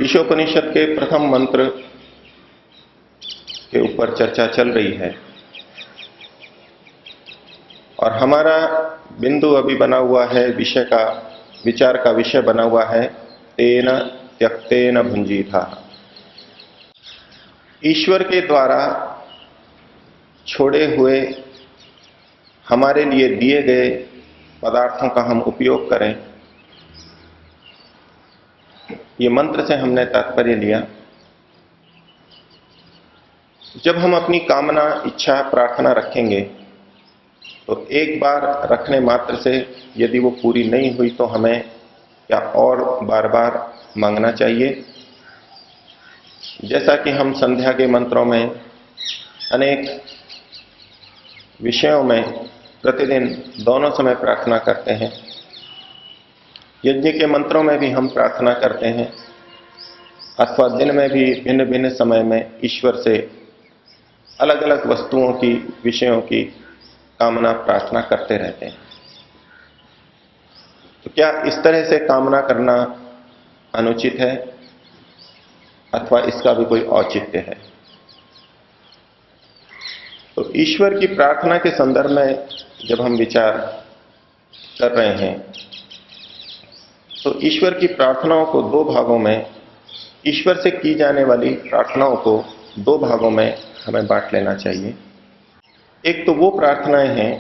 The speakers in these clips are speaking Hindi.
ईशोपनिषद के प्रथम मंत्र के ऊपर चर्चा चल रही है और हमारा बिंदु अभी बना हुआ है, विचार का विषय बना हुआ है तेन त्यक्तेन भुंजीथा। ईश्वर के द्वारा छोड़े हुए हमारे लिए दिए गए पदार्थों का हम उपयोग करें, ये मंत्र से हमने तात्पर्य लिया। जब हम अपनी कामना, इच्छा, प्रार्थना रखेंगे तो एक बार रखने मात्र से यदि वो पूरी नहीं हुई तो हमें क्या और बार बार मांगना चाहिए। जैसा कि हम संध्या के मंत्रों में अनेक विषयों में प्रतिदिन दोनों समय प्रार्थना करते हैं, यज्ञ के मंत्रों में भी हम प्रार्थना करते हैं अथवा दिन में भी भिन्न भिन्न समय में ईश्वर से अलग अलग वस्तुओं की, विषयों की कामना प्रार्थना करते रहते हैं। तो क्या इस तरह से कामना करना अनुचित है अथवा इसका भी कोई औचित्य है? तो ईश्वर की प्रार्थना के संदर्भ में जब हम विचार कर रहे हैं तो ईश्वर की प्रार्थनाओं को दो भागों में, ईश्वर से की जाने वाली प्रार्थनाओं को दो भागों में हमें बांट लेना चाहिए। एक तो वो प्रार्थनाएं हैं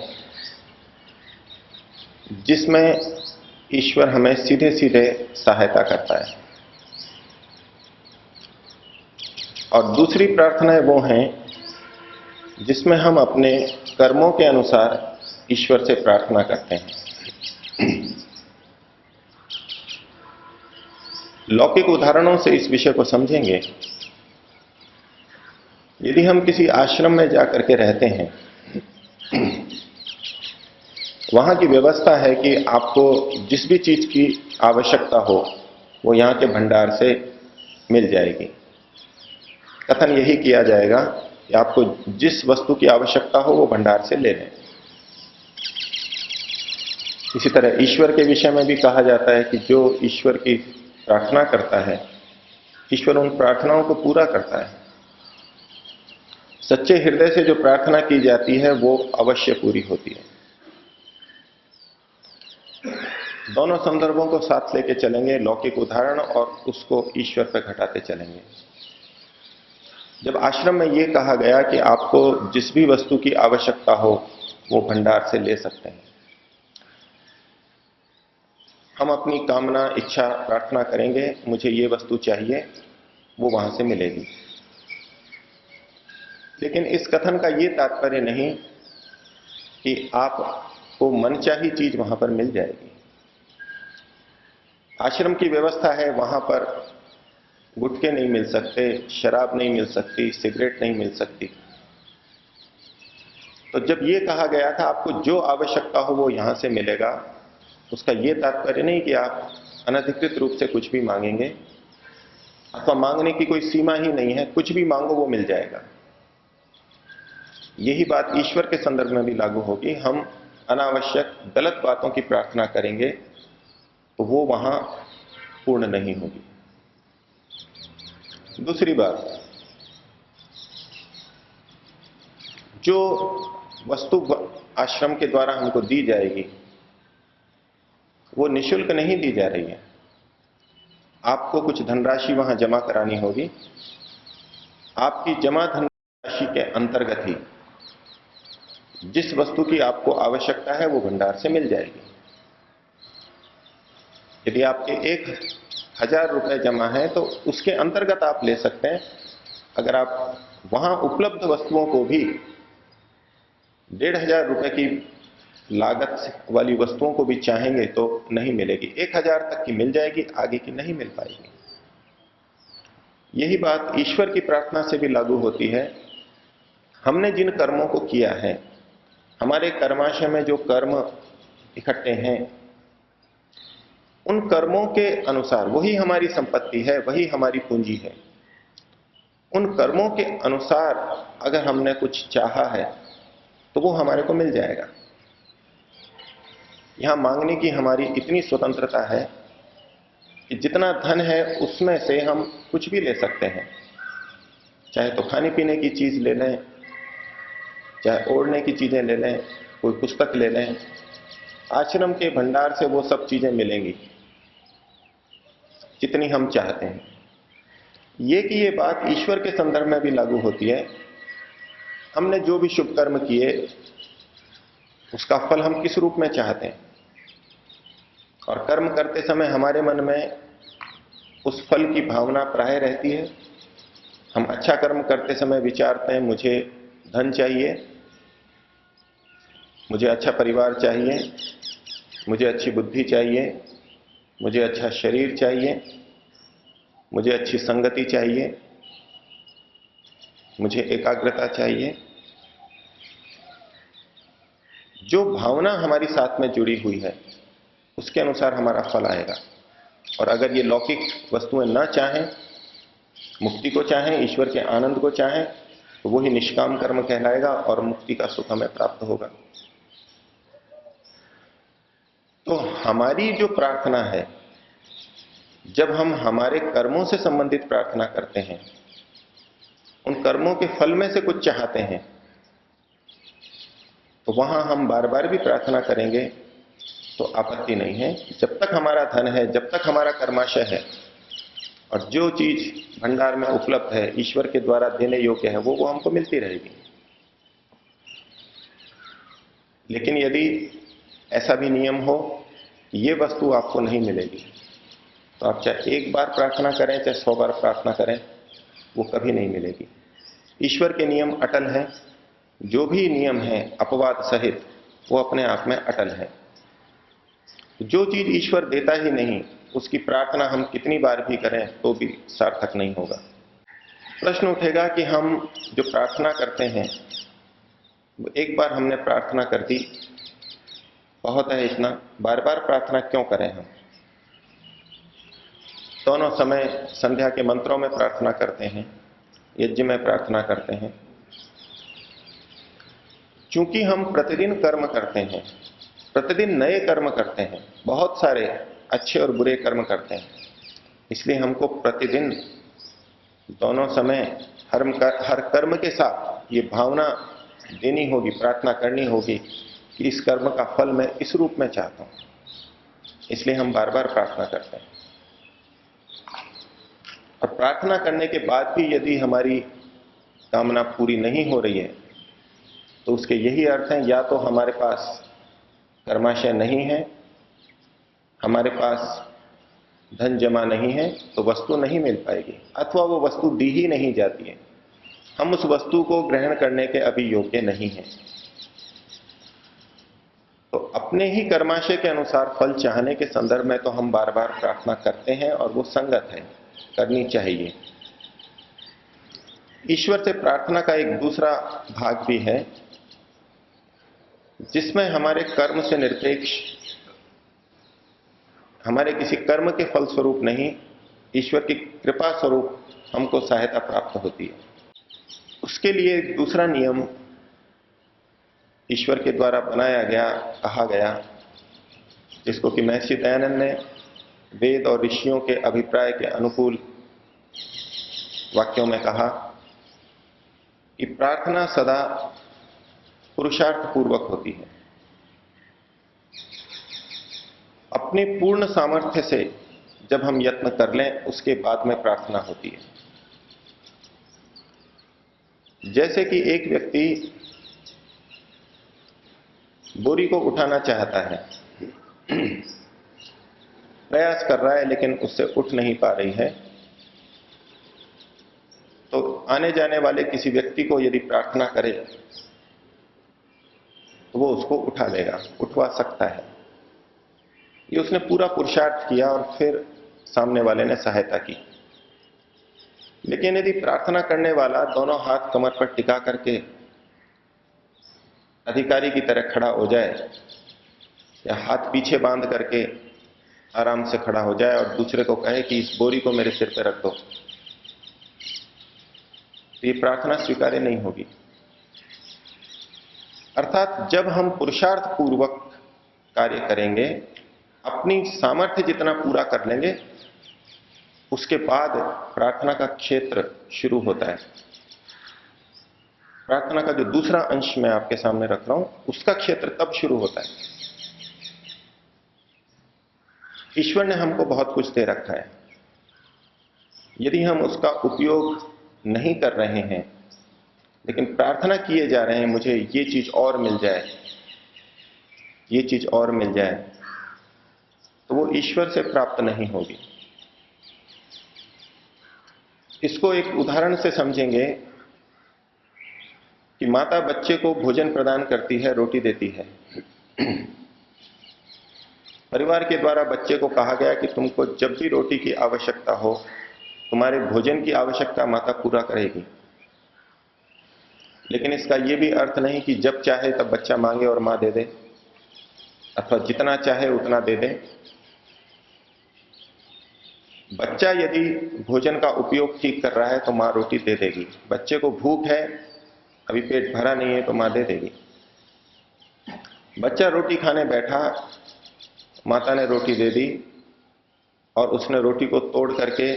जिसमें ईश्वर हमें सीधे सीधे सहायता करता है, और दूसरी प्रार्थनाएं वो हैं जिसमें हम अपने कर्मों के अनुसार ईश्वर से प्रार्थना करते हैं। लौकिक उदाहरणों से इस विषय को समझेंगे। यदि हम किसी आश्रम में जाकर के रहते हैं, वहां की व्यवस्था है कि आपको जिस भी चीज की आवश्यकता हो वो यहां के भंडार से मिल जाएगी। कथन यही किया जाएगा कि आपको जिस वस्तु की आवश्यकता हो वो भंडार से ले लें। इसी तरह ईश्वर के विषय में भी कहा जाता है कि जो ईश्वर की प्रार्थना करता है, ईश्वर उन प्रार्थनाओं को पूरा करता है। सच्चे हृदय से जो प्रार्थना की जाती है वो अवश्य पूरी होती है। दोनों संदर्भों को साथ लेके चलेंगे, लौकिक उदाहरण और उसको ईश्वर पर घटाते चलेंगे। जब आश्रम में यह कहा गया कि आपको जिस भी वस्तु की आवश्यकता हो वो भंडार से ले सकते हैं, हम अपनी कामना, इच्छा, प्रार्थना करेंगे, मुझे ये वस्तु चाहिए, वो वहां से मिलेगी। लेकिन इस कथन का ये तात्पर्य नहीं कि आपको मनचाही चीज वहां पर मिल जाएगी। आश्रम की व्यवस्था है, वहां पर गुटखे नहीं मिल सकते, शराब नहीं मिल सकती, सिगरेट नहीं मिल सकती। तो जब ये कहा गया था आपको जो आवश्यकता हो वो यहां से मिलेगा, उसका यह तात्पर्य नहीं कि आप अनधिकृत रूप से कुछ भी मांगेंगे अथवा मांगने की कोई सीमा ही नहीं है, कुछ भी मांगो वो मिल जाएगा। यही बात ईश्वर के संदर्भ में भी लागू होगी। हम अनावश्यक गलत बातों की प्रार्थना करेंगे तो वो वहां पूर्ण नहीं होगी। दूसरी बात, जो वस्तु आश्रम के द्वारा हमको दी जाएगी वो निःशुल्क नहीं दी जा रही है। आपको कुछ धनराशि वहां जमा करानी होगी। आपकी जमा धनराशि के अंतर्गत ही जिस वस्तु की आपको आवश्यकता है वो भंडार से मिल जाएगी। यदि आपके 1000 रुपए जमा है तो उसके अंतर्गत आप ले सकते हैं। अगर आप वहां उपलब्ध वस्तुओं को भी 1500 रुपए की लागत वाली वस्तुओं को भी चाहेंगे तो नहीं मिलेगी। 1000 तक की मिल जाएगी, आगे की नहीं मिल पाएगी। यही बात ईश्वर की प्रार्थना से भी लागू होती है। हमने जिन कर्मों को किया है, हमारे कर्माशय में जो कर्म इकट्ठे हैं, उन कर्मों के अनुसार वही हमारी संपत्ति है, वही हमारी पूंजी है। उन कर्मों के अनुसार अगर हमने कुछ चाहा है तो वो हमारे को मिल जाएगा। यहां मांगने की हमारी इतनी स्वतंत्रता है कि जितना धन है उसमें से हम कुछ भी ले सकते हैं। चाहे तो खाने पीने की चीज ले लें, चाहे ओढ़ने की चीजें ले लें, कोई पुस्तक ले लें, आश्रम के भंडार से वो सब चीजें मिलेंगी जितनी हम चाहते हैं। ये कि ये बात ईश्वर के संदर्भ में भी लागू होती है। हमने जो भी शुभ कर्म किए उसका फल हम किस रूप में चाहते हैं, और कर्म करते समय हमारे मन में उस फल की भावना प्राय रहती है। हम अच्छा कर्म करते समय विचारते हैं मुझे धन चाहिए, मुझे अच्छा परिवार चाहिए, मुझे अच्छी बुद्धि चाहिए, मुझे अच्छा शरीर चाहिए, मुझे अच्छी संगति चाहिए, मुझे एकाग्रता चाहिए। जो भावना हमारी साथ में जुड़ी हुई है उसके अनुसार हमारा फल आएगा। और अगर ये लौकिक वस्तुएं ना चाहें, मुक्ति को चाहें, ईश्वर के आनंद को चाहें, तो वही निष्काम कर्म कहलाएगा और मुक्ति का सुख हमें प्राप्त होगा। तो हमारी जो प्रार्थना है, जब हम हमारे कर्मों से संबंधित प्रार्थना करते हैं, उन कर्मों के फल में से कुछ चाहते हैं, तो वहां हम बार बार भी प्रार्थना करेंगे तो आपत्ति नहीं है। जब तक हमारा धन है, जब तक हमारा कर्माशय है और जो चीज भंडार में उपलब्ध है, ईश्वर के द्वारा देने योग्य है, वो हमको मिलती रहेगी। लेकिन यदि ऐसा भी नियम हो कि ये वस्तु आपको नहीं मिलेगी, तो आप चाहे एक बार प्रार्थना करें, चाहे 100 बार प्रार्थना करें, वो कभी नहीं मिलेगी। ईश्वर के नियम अटल हैं। जो भी नियम है अपवाद सहित, वो अपने आप में अटल है। जो चीज ईश्वर देता ही नहीं, उसकी प्रार्थना हम कितनी बार भी करें तो भी सार्थक नहीं होगा। प्रश्न उठेगा कि हम जो प्रार्थना करते हैं, एक बार हमने प्रार्थना कर दी, बहुत है इतना, बार बार प्रार्थना क्यों करें हम? दोनों समय संध्या के मंत्रों में प्रार्थना करते हैं, यज्ञ में प्रार्थना करते हैं। क्योंकि हम प्रतिदिन कर्म करते हैं, प्रतिदिन नए कर्म करते हैं, बहुत सारे अच्छे और बुरे कर्म करते हैं, इसलिए हमको प्रतिदिन दोनों समय हर कर्म के साथ ये भावना देनी होगी, प्रार्थना करनी होगी कि इस कर्म का फल मैं इस रूप में चाहता हूं। इसलिए हम बार बार प्रार्थना करते हैं। और प्रार्थना करने के बाद भी यदि हमारी कामना पूरी नहीं हो रही है, तो उसके यही अर्थ है, या तो हमारे पास कर्माशय नहीं है, हमारे पास धन जमा नहीं है, तो वस्तु नहीं मिल पाएगी, अथवा वो वस्तु दी ही नहीं जाती है, हम उस वस्तु को ग्रहण करने के अभी योग्य नहीं हैं। तो अपने ही कर्माशय के अनुसार फल चाहने के संदर्भ में तो हम बार बार प्रार्थना करते हैं और वो संगत है, करनी चाहिए। ईश्वर से प्रार्थना का एक दूसरा भाग भी है, जिसमें हमारे कर्म से निरपेक्ष, हमारे किसी कर्म के फल स्वरूप नहीं, ईश्वर की कृपा स्वरूप हमको सहायता प्राप्त होती है। उसके लिए एक दूसरा नियम ईश्वर के द्वारा बनाया गया, कहा गया, जिसको कि महर्षि दयानंद ने वेद और ऋषियों के अभिप्राय के अनुकूल वाक्यों में कहा कि प्रार्थना सदा पुरुषार्थ पूर्वक होती है। अपने पूर्ण सामर्थ्य से जब हम यत्न कर लें, उसके बाद में प्रार्थना होती है। जैसे कि एक व्यक्ति बोरी को उठाना चाहता है, प्रयास कर रहा है लेकिन उससे उठ नहीं पा रही है, तो आने जाने वाले किसी व्यक्ति को यदि प्रार्थना करे तो वो उसको उठा लेगा, उठवा सकता है। ये उसने पूरा पुरुषार्थ किया और फिर सामने वाले ने सहायता की। लेकिन यदि प्रार्थना करने वाला दोनों हाथ कमर पर टिका करके अधिकारी की तरह खड़ा हो जाए, या हाथ पीछे बांध करके आराम से खड़ा हो जाए और दूसरे को कहे कि इस बोरी को मेरे सिर पर रख दो, तो ये प्रार्थना स्वीकार्य नहीं होगी। अर्थात जब हम पुरुषार्थ पूर्वक कार्य करेंगे, अपनी सामर्थ्य जितना पूरा कर लेंगे, उसके बाद प्रार्थना का क्षेत्र शुरू होता है। प्रार्थना का जो दूसरा अंश मैं आपके सामने रख रहा हूं, उसका क्षेत्र तब शुरू होता है। ईश्वर ने हमको बहुत कुछ दे रखा है, यदि हम उसका उपयोग नहीं कर रहे हैं, लेकिन प्रार्थना किए जा रहे हैं मुझे ये चीज और मिल जाए, ये चीज और मिल जाए, तो वो ईश्वर से प्राप्त नहीं होगी। इसको एक उदाहरण से समझेंगे कि माता बच्चे को भोजन प्रदान करती है, रोटी देती है। परिवार के द्वारा बच्चे को कहा गया कि तुमको जब भी रोटी की आवश्यकता हो, तुम्हारे भोजन की आवश्यकता माता पूरा करेगी। लेकिन इसका यह भी अर्थ नहीं कि जब चाहे तब बच्चा मांगे और मां दे दे, अथवा जितना चाहे उतना दे दे। बच्चा यदि भोजन का उपयोग ठीक कर रहा है तो मां रोटी दे देगी। बच्चे को भूख है, अभी पेट भरा नहीं है, तो मां दे देगी। बच्चा रोटी खाने बैठा, माता ने रोटी दे दी और उसने रोटी को तोड़ करके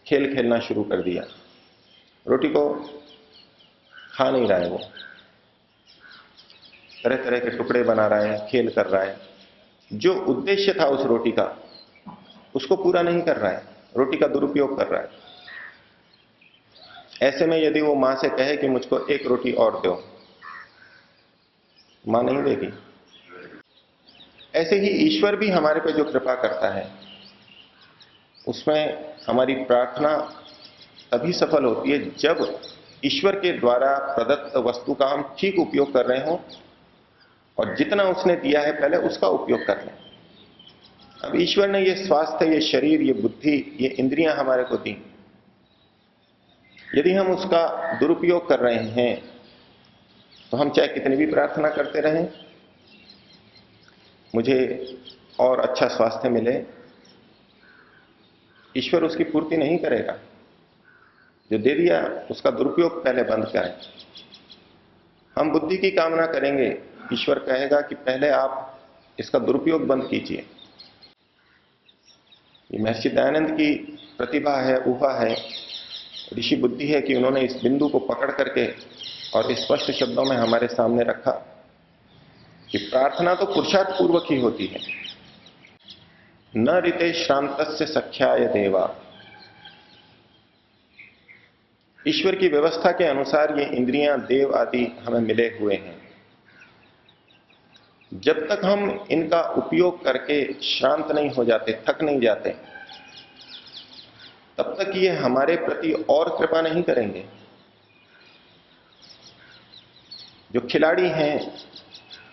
खेल खेलना शुरू कर दिया। रोटी को खा नहीं रहा है, वो तरह तरह के टुकड़े बना रहा है, खेल कर रहा है। जो उद्देश्य था उस रोटी का, उसको पूरा नहीं कर रहा है, रोटी का दुरुपयोग कर रहा है। ऐसे में यदि वो मां से कहे कि मुझको एक रोटी और दो, मां नहीं देगी। ऐसे ही ईश्वर भी हमारे पे जो कृपा करता है, उसमें हमारी प्रार्थना तभी सफल होती है जब ईश्वर के द्वारा प्रदत्त वस्तु का हम ठीक उपयोग कर रहे हों, और जितना उसने दिया है पहले उसका उपयोग कर लें। अब ईश्वर ने ये स्वास्थ्य, ये शरीर, ये बुद्धि, ये इंद्रियां हमारे को दी। यदि हम उसका दुरुपयोग कर रहे हैं तो हम चाहे कितनी भी प्रार्थना करते रहें, मुझे और अच्छा स्वास्थ्य मिले, ईश्वर उसकी पूर्ति नहीं करेगा। जो दे दिया उसका दुरुपयोग पहले बंद करें। हम बुद्धि की कामना करेंगे, ईश्वर कहेगा कि पहले आप इसका दुरुपयोग बंद कीजिए। ये महर्षि दयानंद की प्रतिभा है, ऊहा है, ऋषि बुद्धि है कि उन्होंने इस बिंदु को पकड़ करके और स्पष्ट शब्दों में हमारे सामने रखा कि प्रार्थना तो पुरुषार्थ पूर्वक ही होती है। न ऋते श्रांतस्य सख्याय देवा। ईश्वर की व्यवस्था के अनुसार ये इंद्रियां, देव आदि हमें मिले हुए हैं। जब तक हम इनका उपयोग करके श्रांत नहीं हो जाते, थक नहीं जाते, तब तक ये हमारे प्रति और कृपा नहीं करेंगे। जो खिलाड़ी हैं,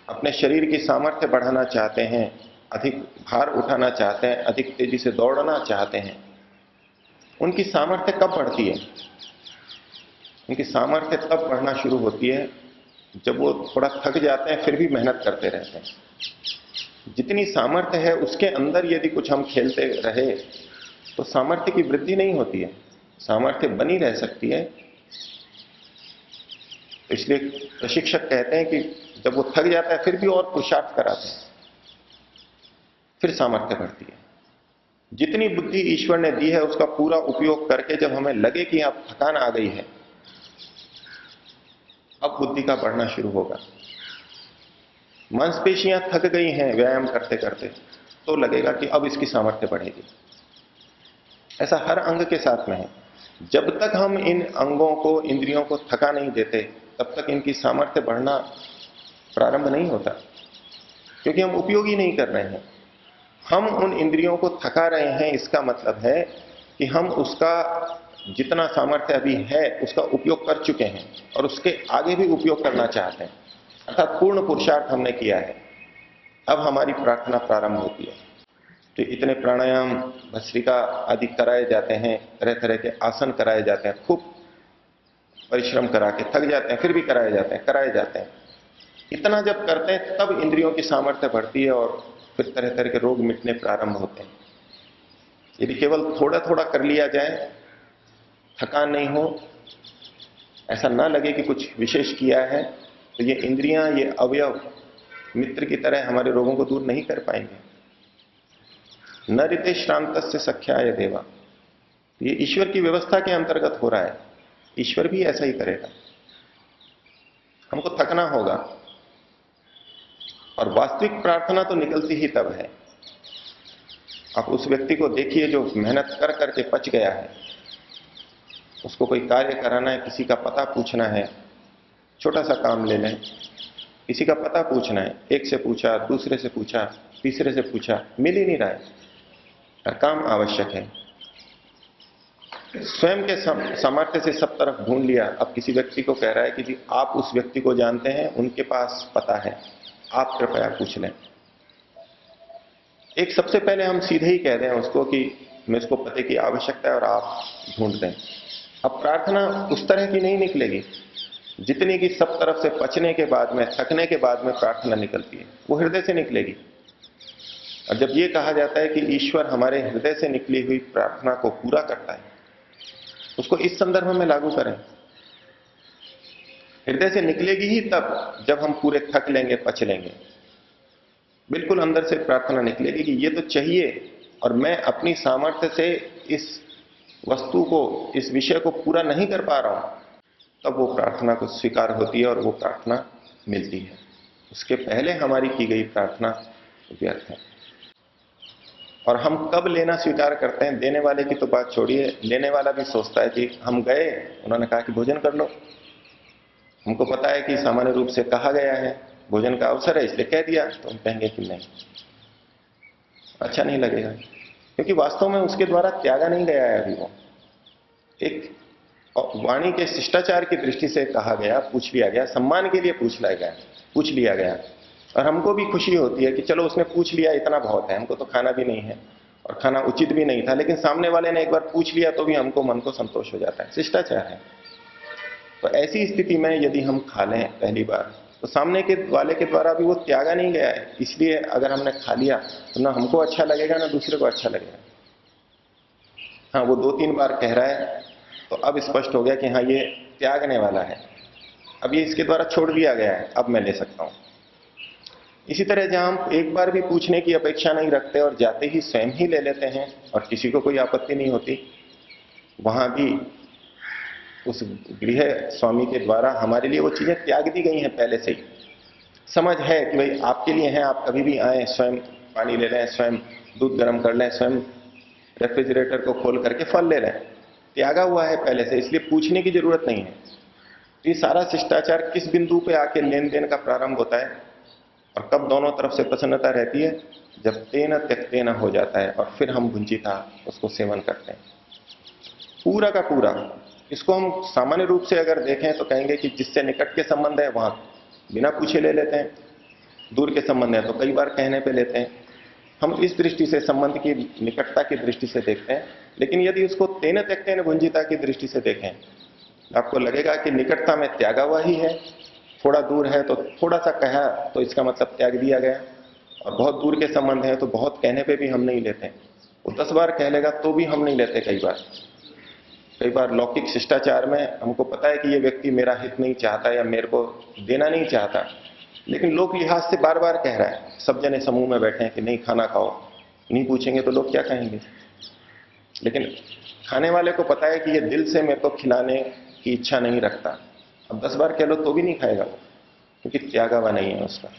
अपने शरीर की सामर्थ्य बढ़ाना चाहते हैं, अधिक भार उठाना चाहते हैं, अधिक तेजी से दौड़ना चाहते हैं, उनकी सामर्थ्य कब बढ़ती है? उनकी सामर्थ्य तब बढ़ना शुरू होती है जब वो थोड़ा थक जाते हैं, फिर भी मेहनत करते रहते हैं। जितनी सामर्थ्य है उसके अंदर यदि कुछ हम खेलते रहे तो सामर्थ्य की वृद्धि नहीं होती है, सामर्थ्य बनी रह सकती है। इसलिए प्रशिक्षक कहते हैं कि जब वो थक जाता है फिर भी और पुरुषार्थ कराते हैं, फिर सामर्थ्य बढ़ती है। जितनी बुद्धि ईश्वर ने दी है उसका पूरा उपयोग करके जब हमें लगे कि अब थकान आ गई है, अब बुद्धि का बढ़ना शुरू होगा। मांसपेशियां थक गई हैं व्यायाम करते करते, तो लगेगा कि अब इसकी सामर्थ्य बढ़ेगी। ऐसा हर अंग के साथ में है। जब तक हम इन अंगों को, इंद्रियों को थका नहीं देते, तब तक इनकी सामर्थ्य बढ़ना प्रारंभ नहीं होता, क्योंकि हम उपयोग ही नहीं कर रहे हैं। हम उन इंद्रियों को थका रहे हैं, इसका मतलब है कि हम उसका जितना सामर्थ्य अभी है उसका उपयोग कर चुके हैं और उसके आगे भी उपयोग करना चाहते हैं, अर्थात पूर्ण पुरुषार्थ हमने किया है। अब हमारी प्रार्थना प्रारंभ होती है। तो इतने प्राणायाम, भस्त्रिका आदि कराए जाते हैं, तरह तरह के आसन कराए जाते हैं, खूब परिश्रम करा के थक जाते हैं, फिर भी कराए जाते हैं। इतना जब करते हैं तब इंद्रियों की सामर्थ्य बढ़ती है और फिर तरह तरह के रोग मिटने प्रारंभ होते हैं। यदि केवल थोड़ा थोड़ा कर लिया जाए, थकान नहीं हो, ऐसा ना लगे कि कुछ विशेष किया है, तो ये इंद्रियां, ये अवयव मित्र की तरह हमारे रोगों को दूर नहीं कर पाएंगे। न ऋते श्रांतस्य सख्याय देवा, ये ईश्वर की व्यवस्था के अंतर्गत हो रहा है, ईश्वर भी ऐसा ही करेगा। हमको थकना होगा, और वास्तविक प्रार्थना तो निकलती ही तब है। आप उस व्यक्ति को देखिए जो मेहनत कर करके पच गया है, उसको कोई कार्य कराना है, किसी का पता पूछना है, छोटा सा काम ले लें, किसी का पता पूछना है, एक से पूछा, दूसरे से पूछा, तीसरे से पूछा, मिल ही नहीं रहा है, काम आवश्यक है। स्वयं के सामर्थ्य से सब तरफ ढूंढ लिया, अब किसी व्यक्ति को कह रहा है कि जी आप उस व्यक्ति को जानते हैं, उनके पास पता है, आप कृपया पूछ लें। एक सबसे पहले हम सीधे ही कह दें उसको कि मैं इसको पते की आवश्यकता है और आप ढूंढ दें। अब प्रार्थना उस तरह की नहीं निकलेगी जितनी कि सब तरफ से पचने के बाद में, थकने के बाद में प्रार्थना निकलती है, वो हृदय से निकलेगी। और जब ये कहा जाता है कि ईश्वर हमारे हृदय से निकली हुई प्रार्थना को पूरा करता है, उसको इस संदर्भ में लागू करें। हृदय से निकलेगी ही तब जब हम पूरे थक लेंगे, पच लेंगे। बिल्कुल अंदर से प्रार्थना निकलेगी कि ये तो चाहिए और मैं अपनी सामर्थ्य से इस वस्तु को, इस विषय को पूरा नहीं कर पा रहा हूं, तब वो प्रार्थना को स्वीकार होती है और वो प्रार्थना मिलती है। उसके पहले हमारी की गई प्रार्थना व्यर्थ है। और हम कब लेना स्वीकार करते हैं, देने वाले की तो बात छोड़िए, लेने वाला भी सोचता है कि हम गए, उन्होंने कहा कि भोजन कर लो, हमको पता है कि सामान्य रूप से कहा गया है, भोजन का अवसर है, इसलिए कह दिया, तो हम कहेंगे कि नहीं, अच्छा नहीं लगेगा, क्योंकि वास्तव में उसके द्वारा त्यागा नहीं गया है अभी वो। एक वाणी के शिष्टाचार की दृष्टि से कहा गया, पूछ लिया गया, सम्मान के लिए पूछ लिया गया, और हमको भी खुशी होती है कि चलो उसने पूछ लिया, इतना बहुत है, हमको तो खाना भी नहीं है और खाना उचित भी नहीं था, लेकिन सामने वाले ने एक बार पूछ लिया तो भी हमको मन को संतोष हो जाता है, शिष्टाचार है। तो ऐसी स्थिति में यदि हम खा लें पहली बार, तो सामने के वाले के द्वारा भी वो त्यागा नहीं गया है, इसलिए अगर हमने खा लिया तो ना हमको अच्छा लगेगा ना दूसरे को अच्छा लगेगा। हाँ, वो 2-3 बार कह रहा है तो अब स्पष्ट हो गया कि हाँ ये त्यागने वाला है, अब ये इसके द्वारा छोड़ दिया गया है, अब मैं ले सकता हूं। इसी तरह जहां हम एक बार भी पूछने की अपेक्षा नहीं रखते और जाते ही स्वयं ही ले लेते हैं और किसी को कोई आपत्ति नहीं होती, वहां भी उस गृह स्वामी के द्वारा हमारे लिए वो चीजें त्याग दी गई हैं पहले से ही। समझ है कि भाई आपके लिए हैं, आप कभी भी आए, स्वयं पानी ले लें, स्वयं दूध गर्म कर लें, स्वयं रेफ्रिजरेटर को खोल करके फल ले लें, त्यागा हुआ है पहले से, इसलिए पूछने की जरूरत नहीं है। तो ये सारा शिष्टाचार किस बिंदु पे आके लेन देन का प्रारंभ होता है और कब दोनों तरफ से प्रसन्नता रहती है, जब तेना त्यक्तेना हो जाता है और फिर हम भुंजिता उसको सेवन करते हैं पूरा का पूरा। इसको हम सामान्य रूप से अगर देखें तो कहेंगे कि जिससे निकट के संबंध है वहां बिना पूछे ले लेते हैं, दूर के संबंध है तो कई बार कहने पे लेते हैं। हम इस दृष्टि से संबंध की निकटता की दृष्टि से देखते हैं, लेकिन यदि उसको तेन त्यक्तेन भुंजिता की दृष्टि से देखें, आपको लगेगा कि निकटता में त्यागा हुआ ही है, थोड़ा दूर है तो थोड़ा सा कहा तो इसका मतलब त्याग दिया गया, और बहुत दूर के संबंध है तो बहुत कहने पे भी हम नहीं लेते। वो 10 बार कह लेगा तो भी हम नहीं लेते। कई बार लौकिक शिष्टाचार में हमको पता है कि ये व्यक्ति मेरा हित नहीं चाहता या मेरे को देना नहीं चाहता, लेकिन लोक लिहाज से बार बार कह रहा है, सब जने समूह में बैठे हैं कि नहीं खाना खाओ, नहीं पूछेंगे तो लोग क्या कहेंगे। लेकिन खाने वाले को पता है कि ये दिल से मेरे को खिलाने की इच्छा नहीं रखता, अब 10 बार कह लो तो भी नहीं खाएगा वो, क्योंकि त्यागा हुआ नहीं है उसका।